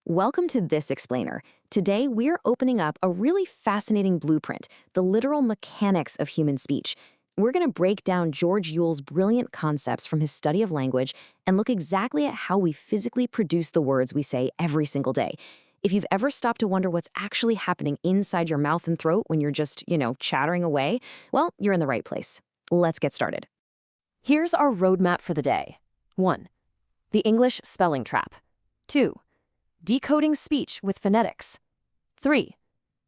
Welcome to this explainer. Today, we're opening up a really fascinating blueprint, the literal mechanics of human speech. We're going to break down George Yule's brilliant concepts from his study of language and look exactly at how we physically produce the words we say every single day. If you've ever stopped to wonder what's actually happening inside your mouth and throat when you're just, chattering away, well, you're in the right place. Let's get started. Here's our roadmap for the day. 1. The English spelling trap. 2. Decoding speech with phonetics. 3.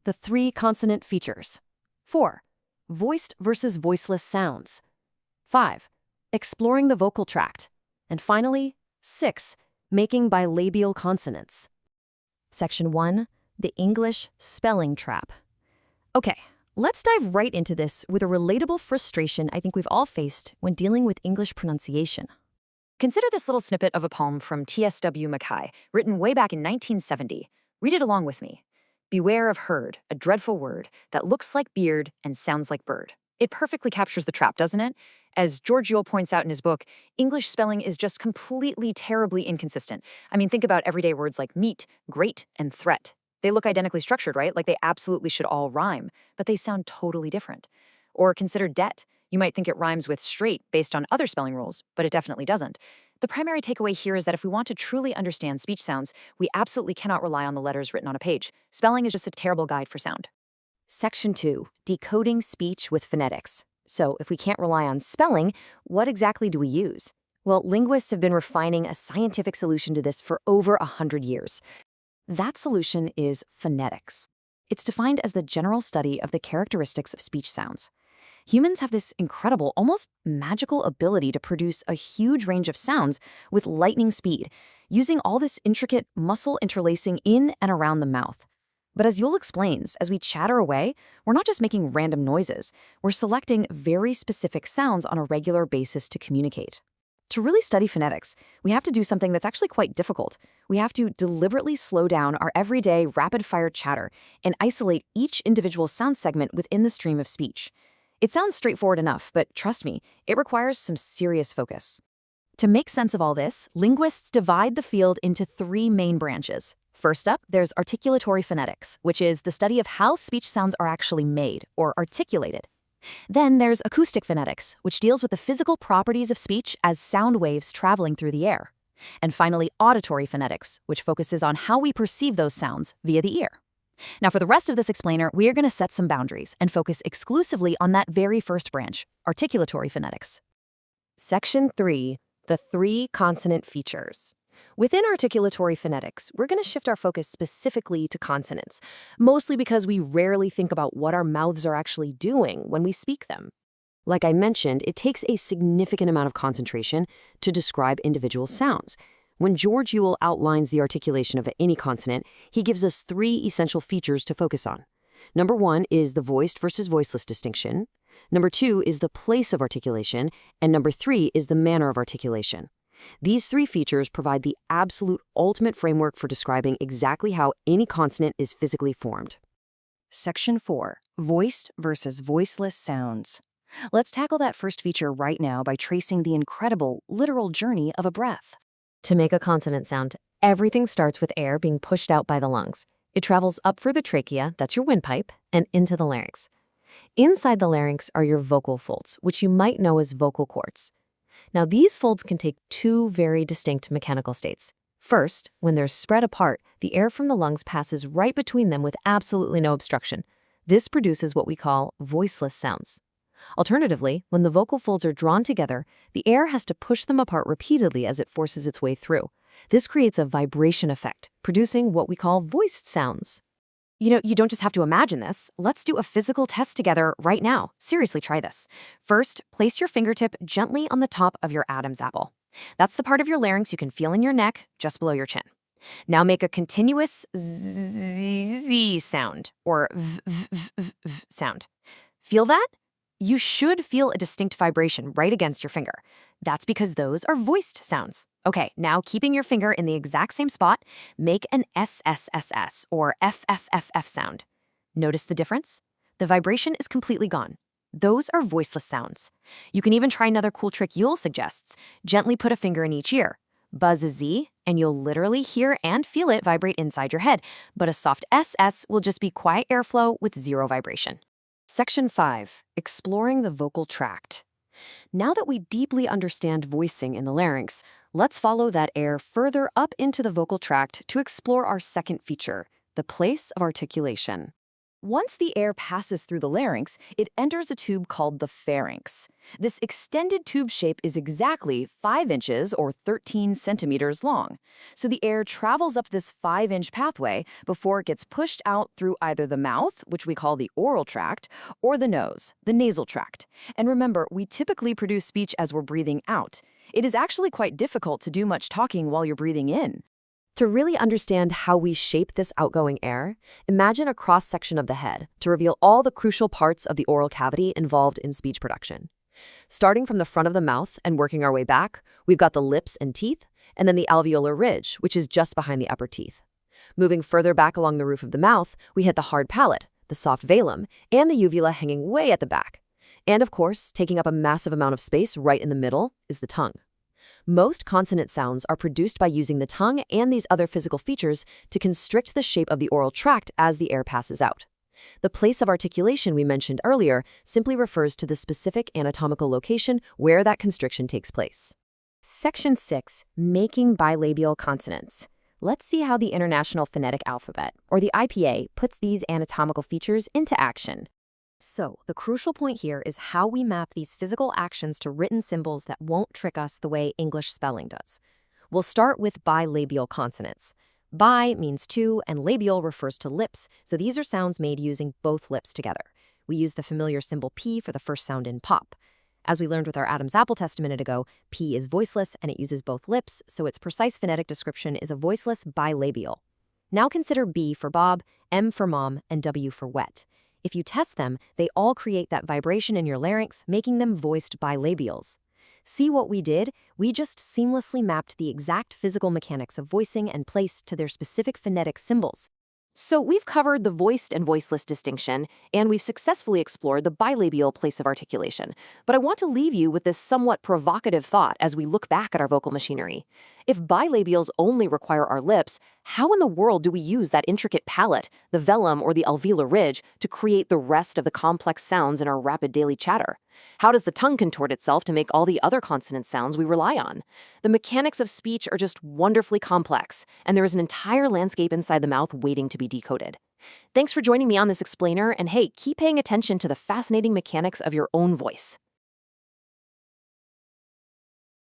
The 3 consonant features. 4. Voiced versus voiceless sounds. 5. Exploring the vocal tract. And finally, 6. Making bilabial consonants. Section 1. The English spelling trap. Okay, let's dive right into this with a relatable frustration I think we've all faced when dealing with English pronunciation. Consider this little snippet of a poem from T.S.W. Mackay, written way back in 1970. Read it along with me. Beware of herd, a dreadful word, that looks like beard and sounds like bird. It perfectly captures the trap, doesn't it? As George Yule points out in his book, English spelling is just completely, terribly inconsistent. I mean, think about everyday words like meat, great, and threat. They look identically structured, right? Like they absolutely should all rhyme, but they sound totally different. Or consider debt. You might think it rhymes with straight based on other spelling rules, but it definitely doesn't. The primary takeaway here is that if we want to truly understand speech sounds, we absolutely cannot rely on the letters written on a page. Spelling is just a terrible guide for sound. Section 2. Decoding speech with phonetics. So if we can't rely on spelling, what exactly do we use? Well, linguists have been refining a scientific solution to this for over 100 years. That solution is phonetics. It's defined as the general study of the characteristics of speech sounds. Humans have this incredible, almost magical ability to produce a huge range of sounds with lightning speed, using all this intricate muscle interlacing in and around the mouth. But as Yule explains, as we chatter away, we're not just making random noises, we're selecting very specific sounds on a regular basis to communicate. To really study phonetics, we have to do something that's actually quite difficult. We have to deliberately slow down our everyday rapid-fire chatter and isolate each individual sound segment within the stream of speech. It sounds straightforward enough, but trust me, it requires some serious focus. To make sense of all this, linguists divide the field into 3 main branches. First up, there's articulatory phonetics, which is the study of how speech sounds are actually made, or articulated. Then there's acoustic phonetics, which deals with the physical properties of speech as sound waves traveling through the air. And finally, auditory phonetics, which focuses on how we perceive those sounds via the ear. Now, for the rest of this explainer, we are going to set some boundaries and focus exclusively on that very first branch, articulatory phonetics. Section 3. The 3 consonant features. Within articulatory phonetics, we're going to shift our focus specifically to consonants, mostly because we rarely think about what our mouths are actually doing when we speak them. Like I mentioned, it takes a significant amount of concentration to describe individual sounds. When George Yule outlines the articulation of any consonant, he gives us 3 essential features to focus on. Number 1 is the voiced versus voiceless distinction. Number 2 is the place of articulation. And number 3 is the manner of articulation. These 3 features provide the absolute ultimate framework for describing exactly how any consonant is physically formed. Section 4. Voiced versus voiceless sounds. Let's tackle that first feature right now by tracing the incredible, literal journey of a breath. To make a consonant sound, everything starts with air being pushed out by the lungs. It travels up through the trachea, that's your windpipe, and into the larynx. Inside the larynx are your vocal folds, which you might know as vocal cords. Now, these folds can take 2 very distinct mechanical states. First, when they're spread apart, the air from the lungs passes right between them with absolutely no obstruction. This produces what we call voiceless sounds. Alternatively, when the vocal folds are drawn together, the air has to push them apart repeatedly as it forces its way through. This creates a vibration effect, producing what we call voiced sounds. You don't just have to imagine this. Let's do a physical test together right now. Seriously, try this. First, place your fingertip gently on the top of your Adam's apple. That's the part of your larynx you can feel in your neck, just below your chin. Now make a continuous Z sound, or v sound. Feel that? You should feel a distinct vibration right against your finger. That's because those are voiced sounds. Okay, now keeping your finger in the exact same spot, make an SSSS or FFFF sound. Notice the difference? The vibration is completely gone. Those are voiceless sounds. You can even try another cool trick Yule suggests. Gently put a finger in each ear. Buzz a Z, and you'll literally hear and feel it vibrate inside your head, but a soft SS will just be quiet airflow with zero vibration. Section 5. Exploring the vocal tract. Now that we deeply understand voicing in the larynx, let's follow that air further up into the vocal tract to explore our second feature, the place of articulation. Once the air passes through the larynx, it enters a tube called the pharynx. This extended tube shape is exactly 5 inches or 13 centimeters long. So the air travels up this 5-inch pathway before it gets pushed out through either the mouth, which we call the oral tract, or the nose, the nasal tract. And remember, we typically produce speech as we're breathing out. It is actually quite difficult to do much talking while you're breathing in. To really understand how we shape this outgoing air, imagine a cross-section of the head to reveal all the crucial parts of the oral cavity involved in speech production. Starting from the front of the mouth and working our way back, we've got the lips and teeth, and then the alveolar ridge, which is just behind the upper teeth. Moving further back along the roof of the mouth, we hit the hard palate, the soft velum, and the uvula hanging way at the back. And of course, taking up a massive amount of space right in the middle is the tongue. Most consonant sounds are produced by using the tongue and these other physical features to constrict the shape of the oral tract as the air passes out. The place of articulation we mentioned earlier simply refers to the specific anatomical location where that constriction takes place. Section 6. Making bilabial consonants. Let's see how the International Phonetic Alphabet, or the IPA, puts these anatomical features into action. So, the crucial point here is how we map these physical actions to written symbols that won't trick us the way English spelling does. We'll start with bilabial consonants. Bi means two, and labial refers to lips, so these are sounds made using both lips together. We use the familiar symbol P for the first sound in pop. As we learned with our Adam's apple test a minute ago, P is voiceless and it uses both lips, so its precise phonetic description is a voiceless bilabial. Now consider B for Bob, M for Mom, and W for wet. If you test them, they all create that vibration in your larynx, making them voiced bilabials. See what we did? We just seamlessly mapped the exact physical mechanics of voicing and place to their specific phonetic symbols. So we've covered the voiced and voiceless distinction, and we've successfully explored the bilabial place of articulation. But I want to leave you with this somewhat provocative thought as we look back at our vocal machinery. If bilabials only require our lips, how in the world do we use that intricate palate, the velum or the alveolar ridge, to create the rest of the complex sounds in our rapid daily chatter? How does the tongue contort itself to make all the other consonant sounds we rely on? The mechanics of speech are just wonderfully complex, and there is an entire landscape inside the mouth waiting to be decoded. Thanks for joining me on this explainer, and hey, keep paying attention to the fascinating mechanics of your own voice.